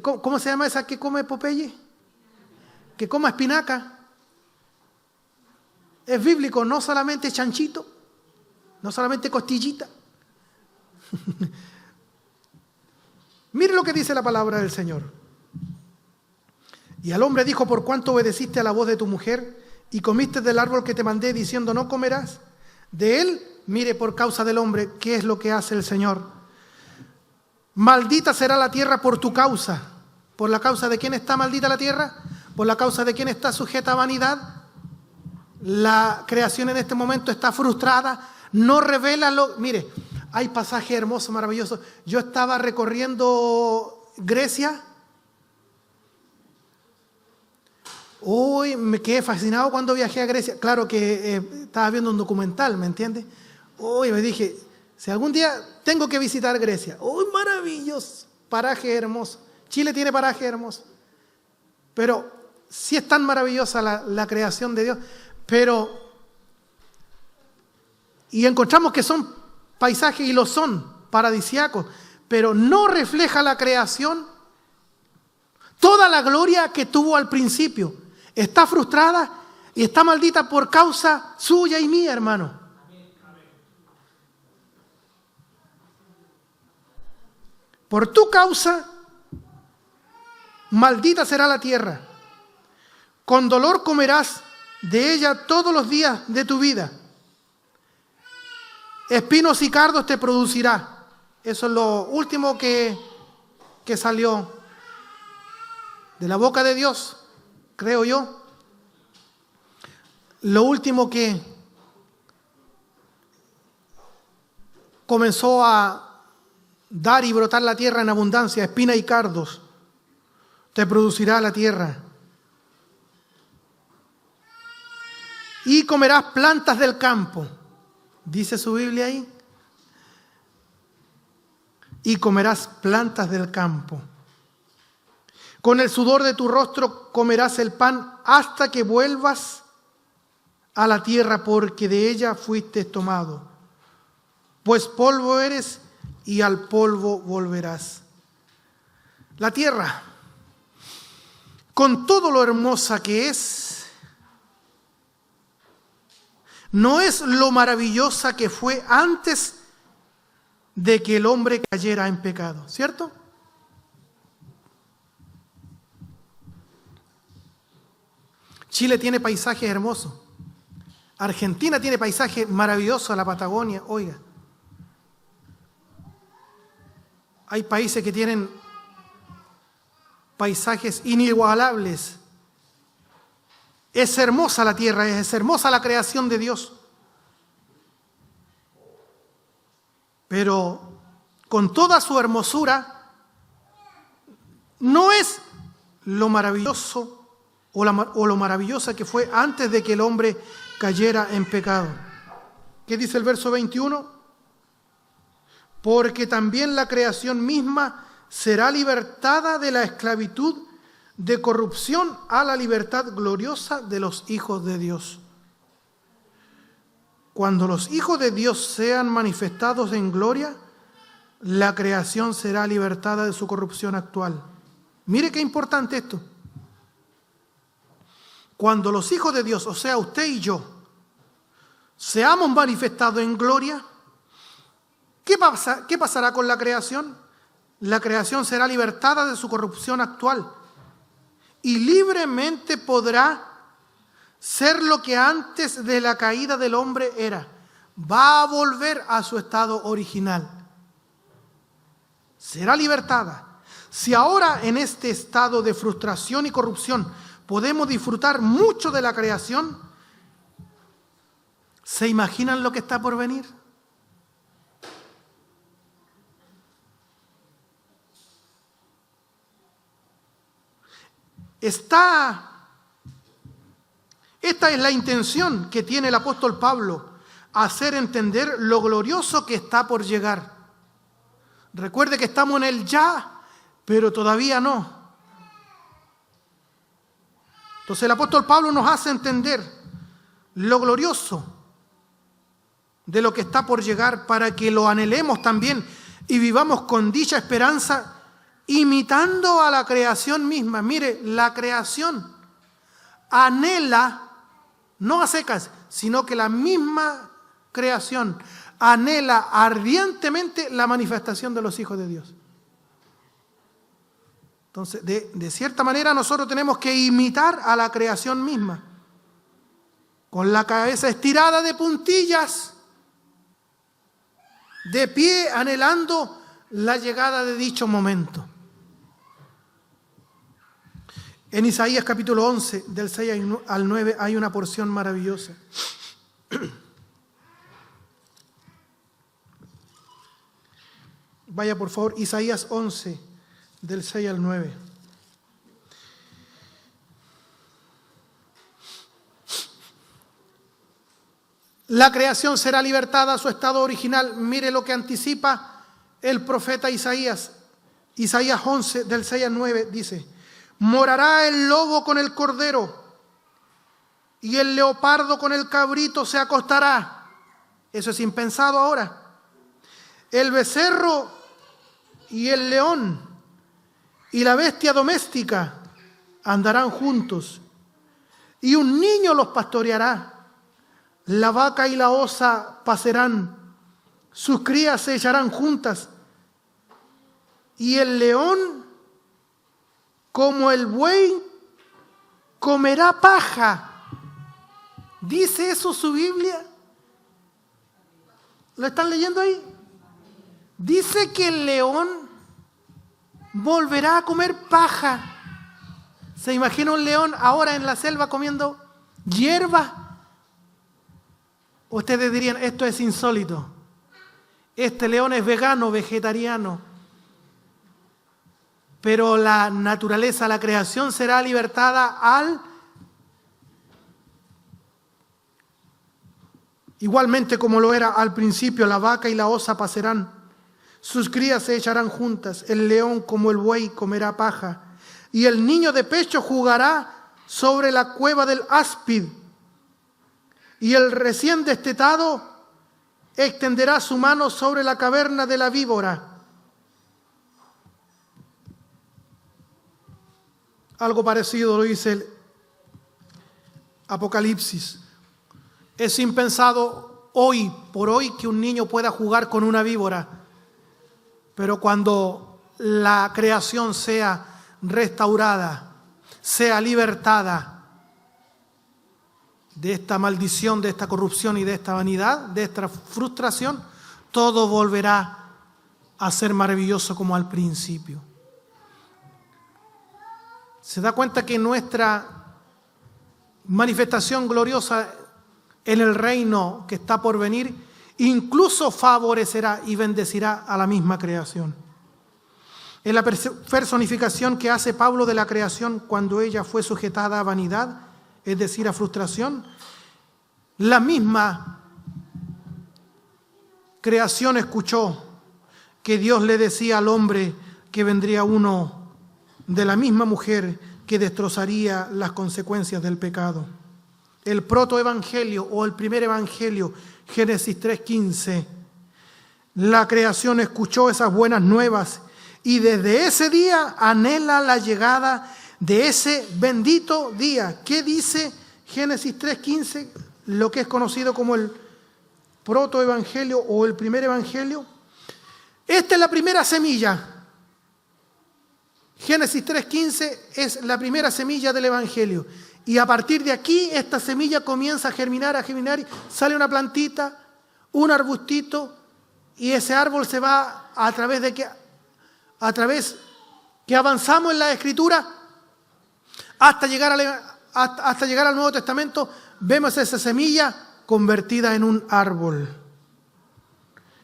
¿Cómo se llama esa que come Popeye? Que coma espinaca. Es bíblico, no solamente chanchito, no solamente costillita. Mire lo que dice la palabra del Señor. Y al hombre dijo: por cuanto obedeciste a la voz de tu mujer y comiste del árbol que te mandé diciendo no comerás de él. Mire, por causa del hombre, ¿qué es lo que hace el Señor? Maldita será la tierra por tu causa. ¿Por la causa de quién está maldita la tierra? ¿Por la causa de quién está sujeta a vanidad? La creación en este momento está frustrada, no revela lo... Mire, hay pasajes hermosos, maravillosos. Yo estaba recorriendo Grecia. Hoy me quedé fascinado cuando viajé a Grecia. Claro que estaba viendo un documental, ¿me entiendes? Hoy me dije, si algún día tengo que visitar Grecia. ¡Uy, maravilloso! Paraje hermoso. Chile tiene paraje hermoso. Pero sí es tan maravillosa la creación de Dios. Y encontramos que son paisajes, y lo son, paradisíacos, pero no refleja la creación toda la gloria que tuvo al principio. Está frustrada y está maldita por causa suya y mía, hermano. Por tu causa, maldita será la tierra. Con dolor comerás de ella todos los días de tu vida. Espinos y cardos te producirá. Eso es lo último que salió de la boca de Dios, creo yo. Lo último que comenzó a dar y brotar la tierra en abundancia, espina y cardos te producirá la tierra. Y comerás plantas del campo. ¿Dice su Biblia ahí? Y comerás plantas del campo. Con el sudor de tu rostro comerás el pan hasta que vuelvas a la tierra, porque de ella fuiste tomado. Pues polvo eres y al polvo volverás. La tierra, con todo lo hermosa que es, no es lo maravillosa que fue antes de que el hombre cayera en pecado, ¿cierto? Chile tiene paisajes hermosos. Argentina tiene paisajes maravillosos, la Patagonia, oiga. Hay países que tienen paisajes inigualables. Es hermosa la tierra, es hermosa la creación de Dios. Pero con toda su hermosura, no es lo maravilloso o lo maravillosa que fue antes de que el hombre cayera en pecado. ¿Qué dice el verso 21? Porque también la creación misma será libertada de la esclavitud de corrupción a la libertad gloriosa de los hijos de Dios. Cuando los hijos de Dios sean manifestados en gloria, la creación será libertada de su corrupción actual. Mire qué importante esto. Cuando los hijos de Dios, o sea, usted y yo, seamos manifestados en gloria, ¿qué pasará con la creación? La creación será libertada de su corrupción actual y libremente podrá ser lo que antes de la caída del hombre era. Va a volver a su estado original. Será libertada. Si ahora en este estado de frustración y corrupción podemos disfrutar mucho de la creación, ¿se imaginan lo que está por venir? Esta es la intención que tiene el apóstol Pablo, hacer entender lo glorioso que está por llegar. Recuerde que estamos en el ya, pero todavía no. Entonces el apóstol Pablo nos hace entender lo glorioso de lo que está por llegar para que lo anhelemos también y vivamos con dicha esperanza, imitando a la creación misma. Mire, la creación anhela, no a secas, sino que la misma creación anhela ardientemente la manifestación de los hijos de Dios. Entonces, de cierta manera nosotros tenemos que imitar a la creación misma, con la cabeza estirada de puntillas, de pie, anhelando la llegada de dicho momento. En Isaías capítulo 11, del 6 al 9, hay una porción maravillosa. Vaya por favor, Isaías 11, del 6 al 9. La creación será libertada a su estado original. Mire lo que anticipa el profeta Isaías. Isaías 11, del 6 al 9, dice: morará el lobo con el cordero, y el leopardo con el cabrito se acostará. Eso es impensado ahora. El becerro y el león y la bestia doméstica andarán juntos, y un niño los pastoreará. La vaca y la osa pasarán, sus crías se echarán juntas, y el león, como el buey, comerá paja. ¿Dice eso su Biblia? ¿Lo están leyendo ahí? Dice que el león volverá a comer paja. ¿Se imagina un león ahora en la selva comiendo hierba? Ustedes dirían, esto es insólito. Este león es vegano, vegetariano. Pero la naturaleza, la creación será libertada igualmente como lo era al principio. La vaca y la osa pasarán, sus crías se echarán juntas. El león como el buey comerá paja, y el niño de pecho jugará sobre la cueva del áspid, y el recién destetado extenderá su mano sobre la caverna de la víbora. Algo parecido lo dice el Apocalipsis. Es impensado hoy por hoy que un niño pueda jugar con una víbora, pero cuando la creación sea restaurada, sea libertada de esta maldición, de esta corrupción y de esta vanidad, de esta frustración, todo volverá a ser maravilloso como al principio. ¿Se da cuenta que nuestra manifestación gloriosa en el reino que está por venir incluso favorecerá y bendecirá a la misma creación? en la personificación que hace Pablo de la creación cuando ella fue sujetada a vanidad, es decir, a frustración. La misma creación escuchó que Dios le decía al hombre que vendría uno de la misma mujer que destrozaría las consecuencias del pecado. El protoevangelio o el primer evangelio, Génesis 3:15, la creación escuchó esas buenas nuevas y desde ese día anhela la llegada de ese bendito día. ¿Qué dice Génesis 3:15? Lo que es conocido como el protoevangelio o el primer evangelio. Esta es la primera semilla. Génesis 3:15 es la primera semilla del evangelio. Y a partir de aquí, esta semilla comienza a germinar, sale una plantita, un arbustito, y ese árbol se va a través que avanzamos en la Escritura, hasta llegar al Nuevo Testamento, vemos esa semilla convertida en un árbol.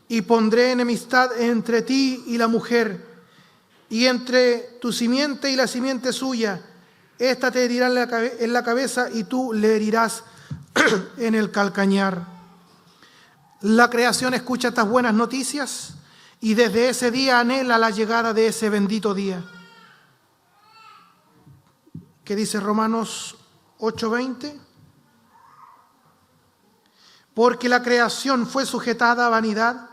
Y pondré enemistad entre ti y la mujer, y entre tu simiente y la simiente suya. Esta te herirá en la cabeza y tú le herirás en el calcañar. La creación escucha estas buenas noticias y desde ese día anhela la llegada de ese bendito día. ¿Qué dice Romanos 8:20? Porque la creación fue sujetada a vanidad,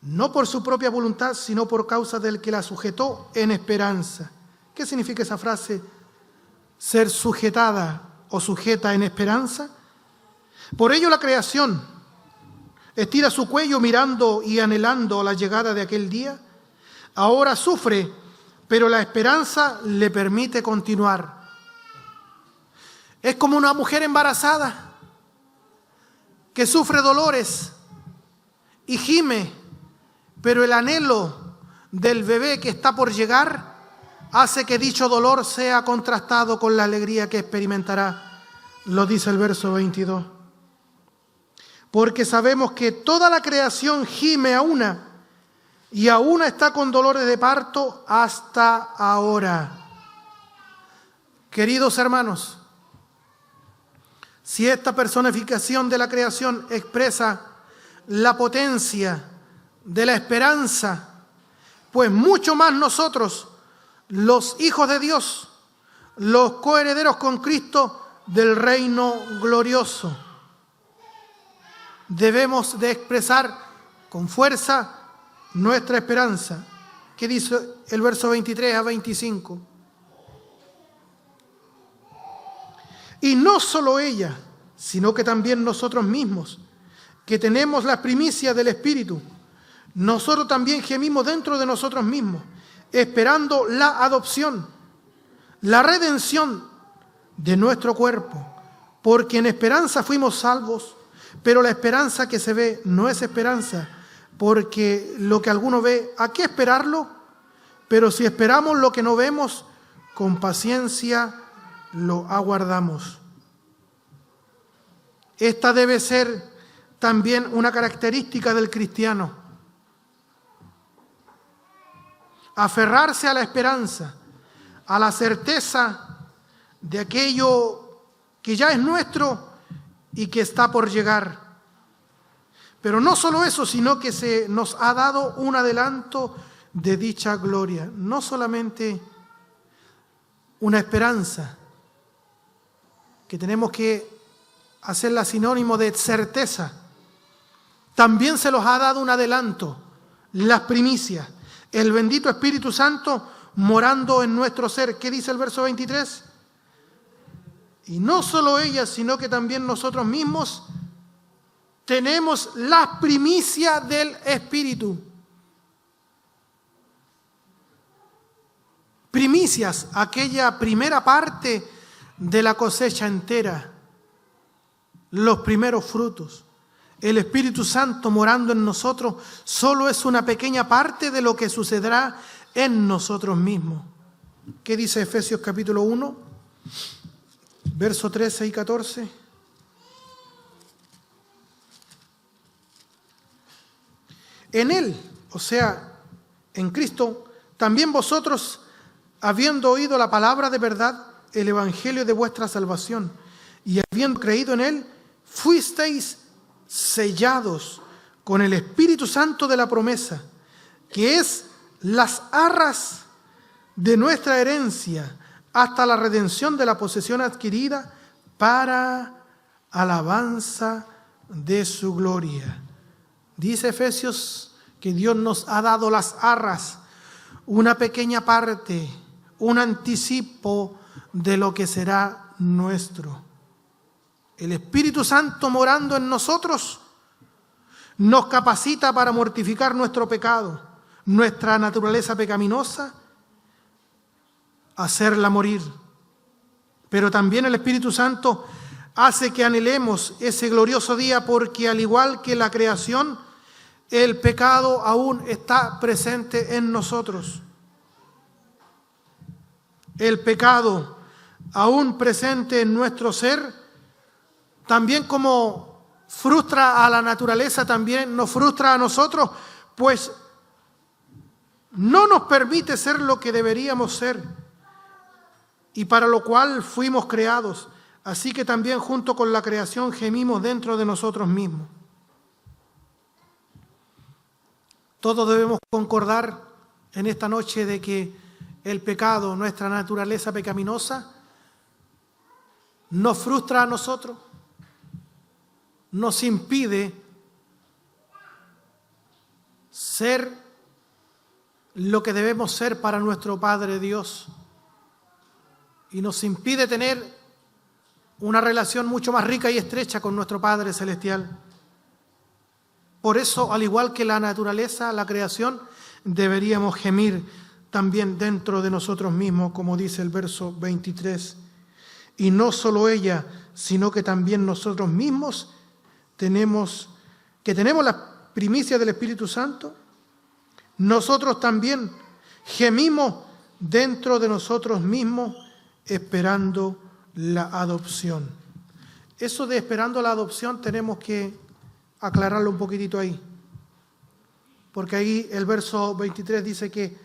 no por su propia voluntad, sino por causa del que la sujetó en esperanza. ¿Qué significa esa frase? Ser sujetada o sujeta en esperanza. Por ello la creación estira su cuello mirando y anhelando la llegada de aquel día. Ahora sufre, pero la esperanza le permite continuar. Es como una mujer embarazada que sufre dolores y gime, pero el anhelo del bebé que está por llegar hace que dicho dolor sea contrastado con la alegría que experimentará. Lo dice el verso 22. Porque sabemos que toda la creación gime a una, y a una está con dolores de parto hasta ahora. Queridos hermanos, si esta personificación de la creación expresa la potencia de la esperanza, pues mucho más nosotros, los hijos de Dios, los coherederos con Cristo del reino glorioso, debemos de expresar con fuerza nuestra esperanza. ¿Qué dice el verso 23 a 25? Y no solo ella, sino que también nosotros mismos, que tenemos la primicia del Espíritu, nosotros también gemimos dentro de nosotros mismos, esperando la adopción, la redención de nuestro cuerpo, porque en esperanza fuimos salvos. Pero la esperanza que se ve no es esperanza, porque lo que alguno ve, ¿a qué esperarlo? Pero si esperamos lo que no vemos, con paciencia lo aguardamos. Esta debe ser también una característica del cristiano. Aferrarse a la esperanza, a la certeza de aquello que ya es nuestro y que está por llegar. Pero no solo eso, sino que se nos ha dado un adelanto de dicha gloria. No solamente una esperanza, que tenemos que hacerla sinónimo de certeza, también se nos ha dado un adelanto, las primicias, el bendito Espíritu Santo morando en nuestro ser. ¿Qué dice el verso 23? Y no solo ella, sino que también nosotros mismos tenemos la primicia del Espíritu. Primicias, aquella primera parte de la cosecha entera, los primeros frutos. El Espíritu Santo morando en nosotros solo es una pequeña parte de lo que sucederá en nosotros mismos. ¿Qué dice Efesios capítulo 1, versos 13 y 14? En Él, o sea, en Cristo, también vosotros, habiendo oído la palabra de verdad, el evangelio de vuestra salvación, y habiendo creído en él, fuisteis sellados con el Espíritu Santo de la promesa, que es las arras de nuestra herencia, hasta la redención de la posesión adquirida para alabanza de su gloria. Dice Efesios que Dios nos ha dado las arras, una pequeña parte, un anticipo de lo que será nuestro. El Espíritu Santo morando en nosotros nos capacita para mortificar nuestro pecado, nuestra naturaleza pecaminosa, hacerla morir. Pero también el Espíritu Santo hace que anhelemos ese glorioso día, porque al igual que la creación, el pecado aún está presente en nosotros. El pecado aún presente en nuestro ser, también como frustra a la naturaleza, también nos frustra a nosotros, pues no nos permite ser lo que deberíamos ser y para lo cual fuimos creados. Así que también junto con la creación gemimos dentro de nosotros mismos. Todos debemos concordar en esta noche de que el pecado, nuestra naturaleza pecaminosa, nos frustra a nosotros, nos impide ser lo que debemos ser para nuestro Padre Dios y nos impide tener una relación mucho más rica y estrecha con nuestro Padre Celestial. Por eso, al igual que la naturaleza, la creación, deberíamos gemir también dentro de nosotros mismos, como dice el verso 23. Y no solo ella, sino que también nosotros mismos tenemos la primicia del Espíritu Santo. Nosotros también gemimos dentro de nosotros mismos esperando la adopción. Eso de esperando la adopción tenemos que aclararlo un poquitito ahí. Porque ahí el verso 23 dice que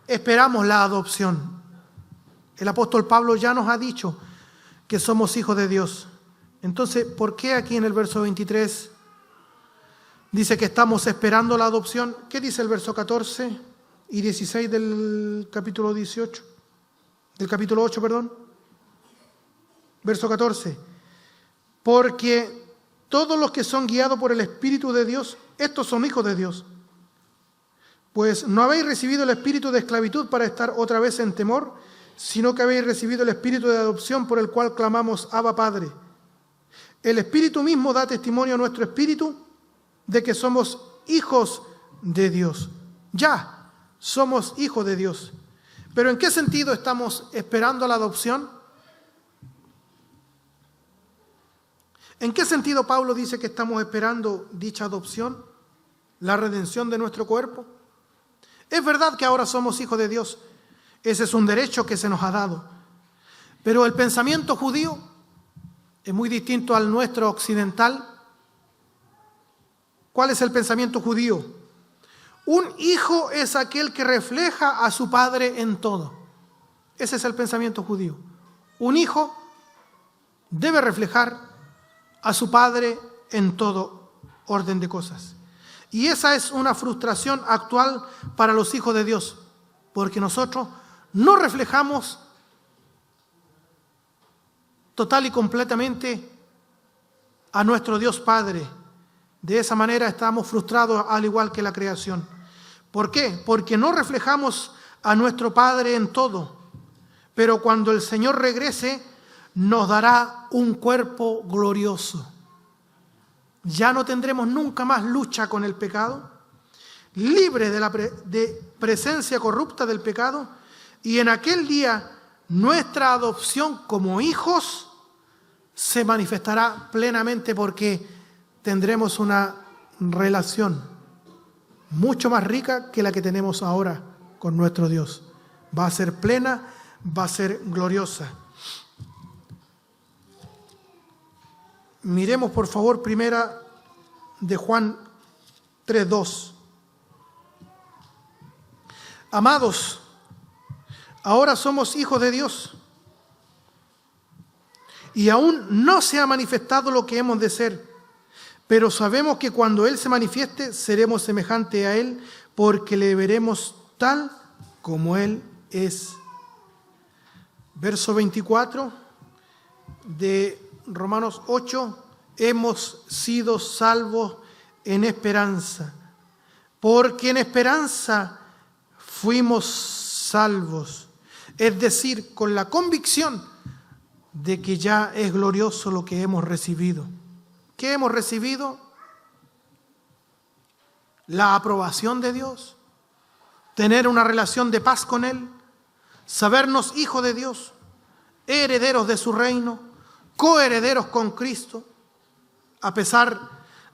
esperamos la adopción. El apóstol Pablo ya nos ha dicho que somos hijos de Dios. Entonces, ¿por qué aquí en el verso 23 dice que estamos esperando la adopción? ¿Qué dice el verso 14 y 16 del capítulo 18? Del capítulo 8, perdón. Verso 14. Porque todos los que son guiados por el Espíritu de Dios, estos son hijos de Dios. Pues no habéis recibido el espíritu de esclavitud para estar otra vez en temor, sino que habéis recibido el espíritu de adopción por el cual clamamos Abba Padre. El Espíritu mismo da testimonio a nuestro espíritu de que somos hijos de Dios. Ya somos hijos de Dios. Pero ¿en qué sentido estamos esperando la adopción? ¿En qué sentido Pablo dice que estamos esperando dicha adopción, la redención de nuestro cuerpo? Es verdad que ahora somos hijos de Dios. Ese es un derecho que se nos ha dado. Pero el pensamiento judío es muy distinto al nuestro occidental. ¿Cuál es el pensamiento judío? Un hijo es aquel que refleja a su padre en todo. Ese es el pensamiento judío. Un hijo debe reflejar a su padre en todo orden de cosas. Y esa es una frustración actual para los hijos de Dios, porque nosotros no reflejamos total y completamente a nuestro Dios Padre. De esa manera estamos frustrados al igual que la creación. ¿Por qué? Porque no reflejamos a nuestro Padre en todo. Pero cuando el Señor regrese, nos dará un cuerpo glorioso. Ya no tendremos nunca más lucha con el pecado, libre de la presencia corrupta del pecado, y en aquel día nuestra adopción como hijos se manifestará plenamente, porque tendremos una relación mucho más rica que la que tenemos ahora con nuestro Dios. Va a ser plena, va a ser gloriosa. Miremos por favor primera de Juan 3:2. Amados, ahora somos hijos de Dios y aún no se ha manifestado lo que hemos de ser, pero sabemos que cuando Él se manifieste seremos semejantes a Él, porque le veremos tal como Él es. Verso 24 de Romanos 8, hemos sido salvos en esperanza, porque en esperanza fuimos salvos, es decir, con la convicción de que ya es glorioso lo que hemos recibido. ¿Qué hemos recibido? La aprobación de Dios, tener una relación de paz con Él, sabernos hijos de Dios, herederos de su reino, coherederos con Cristo. A pesar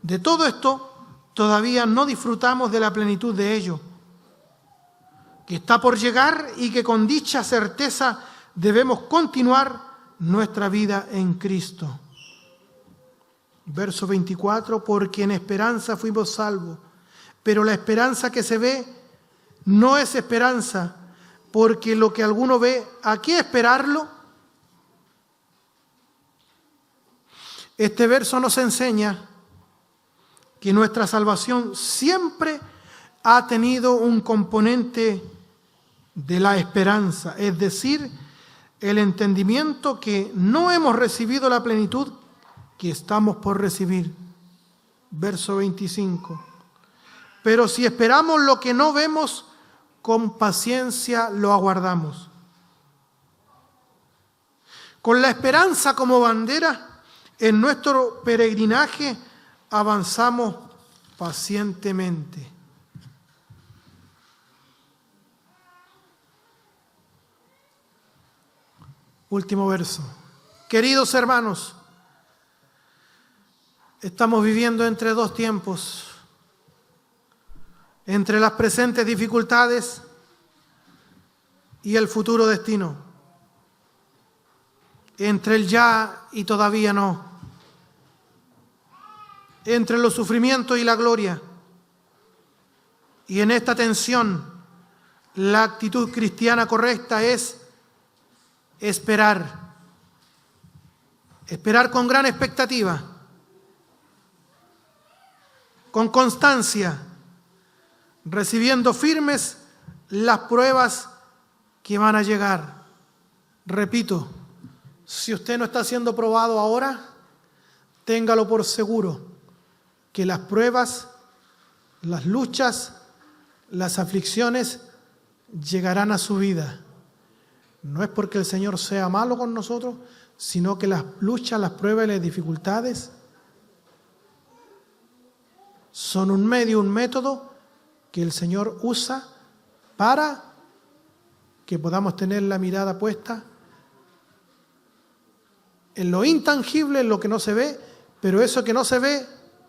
de todo esto, todavía no disfrutamos de la plenitud de ello, que está por llegar y que con dicha certeza debemos continuar nuestra vida en Cristo. Verso 24, porque en esperanza fuimos salvos, pero la esperanza que se ve no es esperanza, porque lo que alguno ve, ¿a qué esperarlo? Este verso nos enseña que nuestra salvación siempre ha tenido un componente de la esperanza, es decir, el entendimiento que no hemos recibido la plenitud que estamos por recibir. Verso 25. Pero si esperamos lo que no vemos, con paciencia lo aguardamos. Con la esperanza como bandera, en nuestro peregrinaje avanzamos pacientemente. Último verso. Queridos hermanos, estamos viviendo entre dos tiempos, entre las presentes dificultades y el futuro destino, entre el ya y todavía no, entre los sufrimientos y la gloria. Y en esta tensión, la actitud cristiana correcta es esperar con gran expectativa, con constancia, recibiendo firmes las pruebas que van a llegar. Repito, si usted no está siendo probado ahora, téngalo por seguro que las pruebas, las luchas, las aflicciones llegarán a su vida. No es porque el Señor sea malo con nosotros, sino que las luchas, las pruebas y las dificultades son un medio, un método que el Señor usa para que podamos tener la mirada puesta en lo intangible, en lo que no se ve, pero eso que no se ve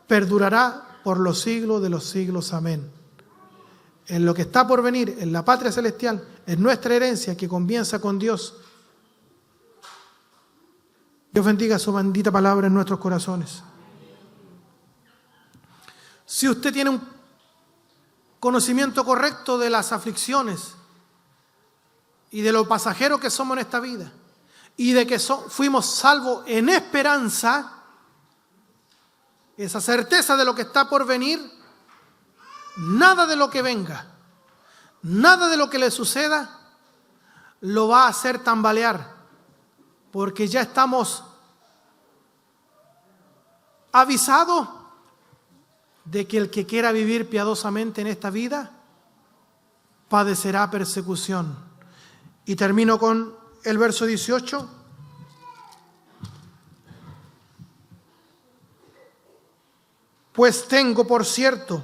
perdurará por los siglos de los siglos. Amén. En lo que está por venir, en la patria celestial, en nuestra herencia que comienza con Dios. Dios bendiga su bendita palabra en nuestros corazones. Si usted tiene un conocimiento correcto de las aflicciones y de lo pasajero que somos en esta vida y de que fuimos salvos en esperanza, esa certeza de lo que está por venir, nada de lo que venga, nada de lo que le suceda lo va a hacer tambalear, porque ya estamos avisados de que el que quiera vivir piadosamente en esta vida padecerá persecución. Y termino con el verso 18. Pues tengo por cierto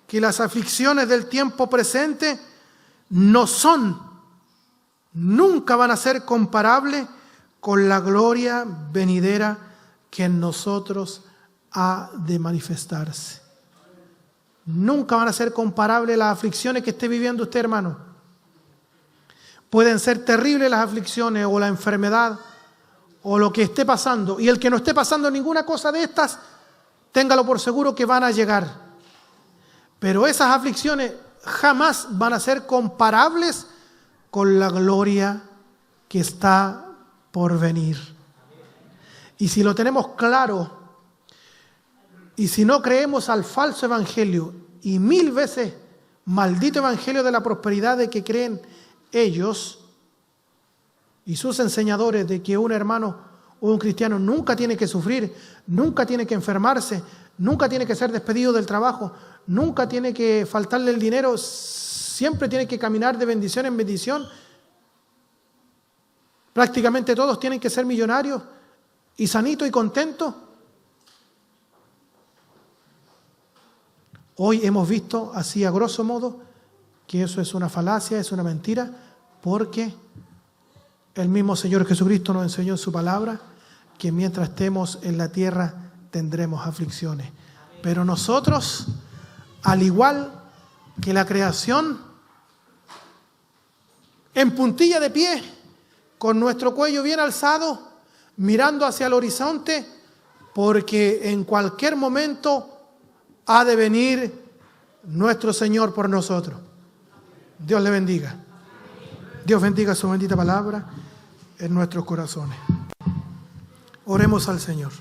que las aflicciones del tiempo presente no son, nunca van a ser comparables con la gloria venidera que en nosotros ha de manifestarse. Nunca van a ser comparables las aflicciones que esté viviendo usted, hermano. Pueden ser terribles las aflicciones o la enfermedad o lo que esté pasando. Y el que no esté pasando ninguna cosa de estas, téngalo por seguro que van a llegar. Pero esas aflicciones jamás van a ser comparables con la gloria que está por venir. Y si lo tenemos claro, y si no creemos al falso evangelio y 1000 veces maldito evangelio de la prosperidad de que creen ellos y sus enseñadores, de que un hermano o un cristiano nunca tiene que sufrir, nunca tiene que enfermarse, nunca tiene que ser despedido del trabajo, nunca tiene que faltarle el dinero, siempre tiene que caminar de bendición en bendición. Prácticamente todos tienen que ser millonarios y sanitos y contentos. Hoy hemos visto, así a grosso modo, que eso es una falacia, es una mentira, porque el mismo Señor Jesucristo nos enseñó en su palabra que mientras estemos en la tierra tendremos aflicciones. Pero nosotros, al igual que la creación, en puntilla de pie, con nuestro cuello bien alzado, mirando hacia el horizonte, porque en cualquier momento ha de venir nuestro Señor por nosotros. Dios le bendiga. Dios bendiga su bendita palabra en nuestros corazones. Oremos al Señor.